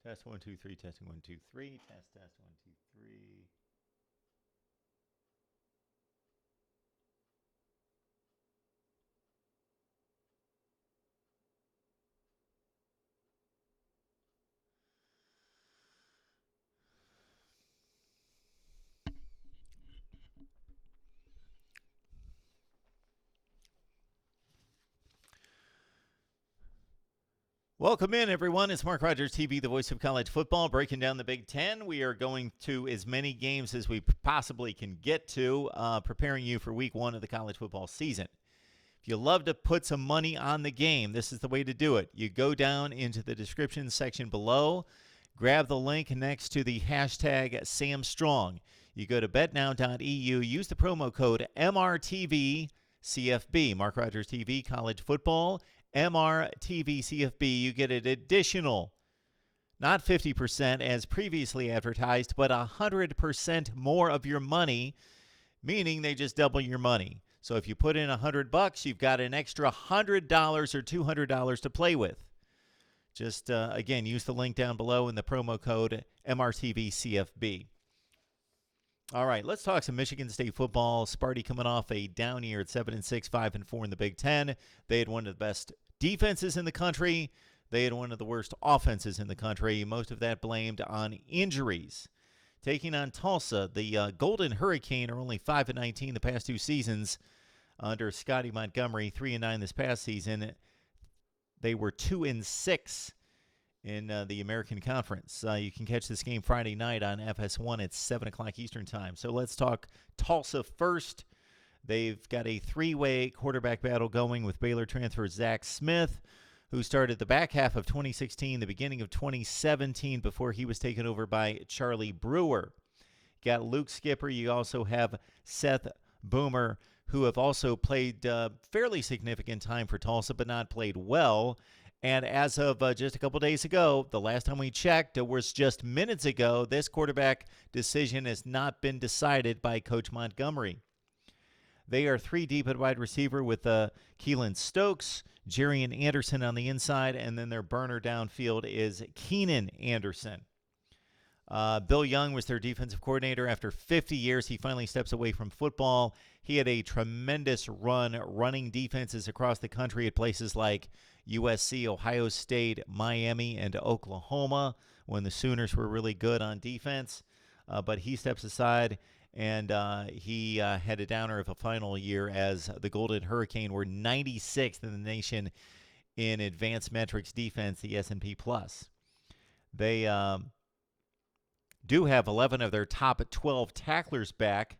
Test 1 2 3. Testing 1 2 3. Test 1 2 3. Welcome in, everyone. It's Mark Rogers TV, the voice of college football, breaking down the Big Ten. We are going to as many games as we possibly can get to, preparing you for week one of the college football season. If you love to put some money on the game, this is the way to do it. You go down into the description section below, grab the link next to the hashtag SamStrong. You go to betnow.eu, use the promo code MRTVCFB, Mark Rogers TV, college football, MRTVCFB. You get an additional, not 50% as previously advertised, but 100% more of your money, meaning they just double your money. So if you put in $100, you've got an extra $100 or $200 to play with. Just, again, use the link down below and the promo code MRTVCFB. All right, let's talk some Michigan State football. Sparty coming off a down year at 7-6, 5-4 in the Big Ten. They had one of the best defenses in the country. They had one of the worst offenses in the country. Most of that blamed on injuries. Taking on Tulsa, the Golden Hurricane are only 5-19 the past two seasons under Scotty Montgomery, 3-9 this past season. They were 2-6 in the American Conference. You can catch this game Friday night on FS1 at 7 o'clock Eastern Time. So let's talk Tulsa first. They've got a three-way quarterback battle going with Baylor transfer Zach Smith, who started the back half of 2016, the beginning of 2017, before he was taken over by Charlie Brewer. Got Luke Skipper. You also have Seth Boomer, who have also played fairly significant time for Tulsa, but not played well. And as of just a couple days ago, the last time we checked, it was just minutes ago, this quarterback decision has not been decided by Coach Montgomery. They are three deep at wide receiver with Keelan Stokes, Jerian Anderson on the inside, and then their burner downfield is Keenan Anderson. Bill Young was their defensive coordinator. After 50 years, he finally steps away from football. He had a tremendous run running defenses across the country at places like USC, Ohio State, Miami, and Oklahoma when the Sooners were really good on defense. But he steps aside, and he had a downer of a final year as the Golden Hurricane were 96th in the nation in advanced metrics defense, the S&P Plus. They do have 11 of their top 12 tacklers back,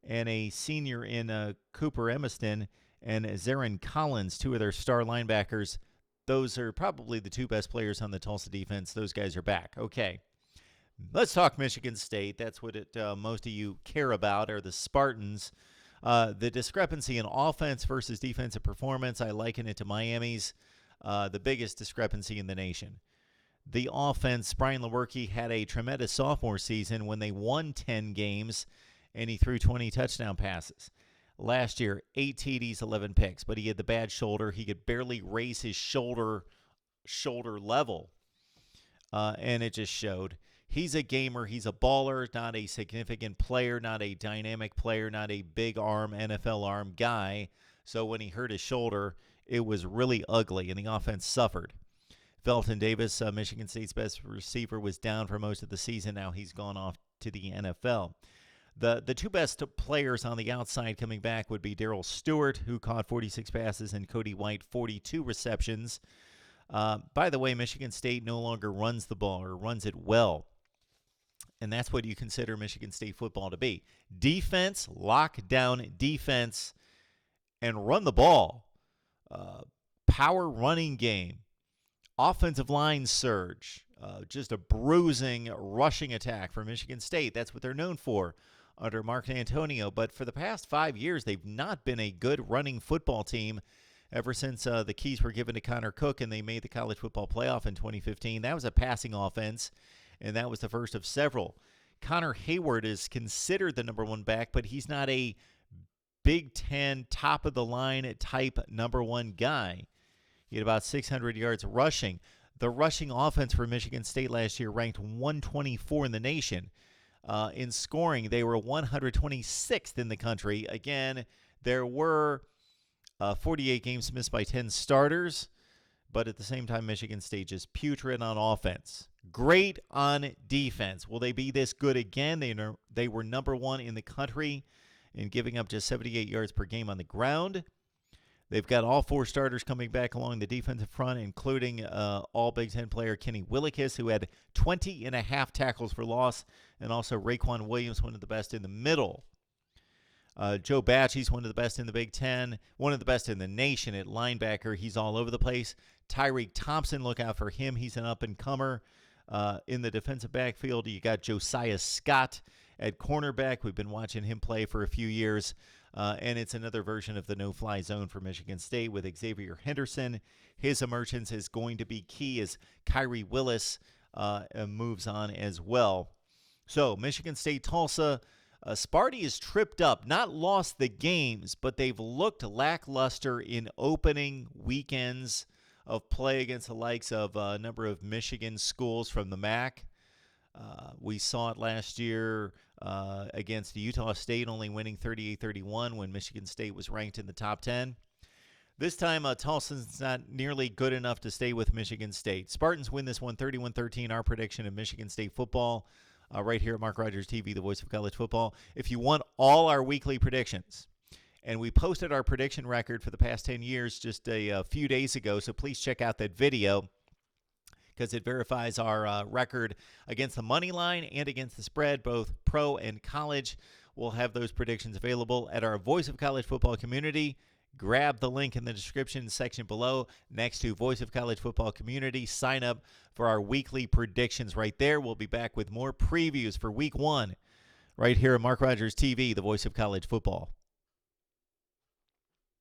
and a senior in Cooper Emiston and Zarin Collins, two of their star linebackers. Those are probably the two best players on the Tulsa defense. Those guys are back. Okay, let's talk Michigan State. That's what most of you care about, are the Spartans. The discrepancy in offense versus defensive performance, I liken it to Miami's, the biggest discrepancy in the nation. The offense, Brian Lewerke had a tremendous sophomore season when they won 10 games, and he threw 20 touchdown passes. Last year, 8 TDs, 11 picks, but he had the bad shoulder. He could barely raise his shoulder level, and it just showed. He's a gamer. He's a baller, not a significant player, not a dynamic player, not a big arm, NFL arm guy. So when he hurt his shoulder, it was really ugly, and the offense suffered. Felton Davis, Michigan State's best receiver, was down for most of the season. Now he's gone off to the NFL. The two best players on the outside coming back would be Darrell Stewart, who caught 46 passes, and Cody White, 42 receptions. By the way, Michigan State no longer runs the ball, or runs it well. And that's what you consider Michigan State football to be. Defense, lockdown defense, and run the ball. Power running game. Offensive line surge, just a bruising, rushing attack for Michigan State. That's what they're known for under Mark D'Antonio. But for the past 5 years, they've not been a good running football team ever since the keys were given to Connor Cook and they made the college football playoff in 2015. That was a passing offense, and that was the first of several. Connor Hayward is considered the number one back, but he's not a Big Ten, top-of-the-line type number one guy. He had about 600 yards rushing. The rushing offense for Michigan State last year ranked 124 in the nation. In scoring, they were 126th in the country. Again, there were 48 games missed by 10 starters, but at the same time, Michigan State just putrid on offense. Great on defense. Will they be this good again? They were number one in the country in giving up just 78 yards per game on the ground. They've got all four starters coming back along the defensive front, including all Big Ten player Kenny Willekes, who had 20.5 tackles for loss, and also Raekwon Williams, one of the best in the middle. Joe Bachie's one of the best in the Big Ten, one of the best in the nation at linebacker. He's all over the place. Tyreek Thompson, look out for him. He's an up-and-comer. In the defensive backfield, you got Josiah Scott at cornerback. We've been watching him play for a few years, and it's another version of the no-fly zone for Michigan State with Xavier Henderson. His emergence is going to be key as Kyrie Willis moves on as well. So, Michigan State, Tulsa. Sparty is tripped up, not lost the games, but they've looked lackluster in opening weekends of play against the likes of a number of Michigan schools from the MAC. We saw it last year against Utah State, only winning 38-31 when Michigan State was ranked in the top 10. This time, Tulsa's not nearly good enough to stay with Michigan State. Spartans win this one 31-13, our prediction of Michigan State football. Right here at Mark Rogers TV, the voice of college football. If you want all our weekly predictions, and we posted our prediction record for the past 10 years just a few days ago, so please check out that video because it verifies our record against the money line and against the spread, both pro and college. We'll have those predictions available at our Voice of College Football community. Grab the link in the description section below next to Voice of College Football Community. Sign up for our weekly predictions right there. We'll be back with more previews for Week 1 right here at Mark Rogers TV, the Voice of College Football.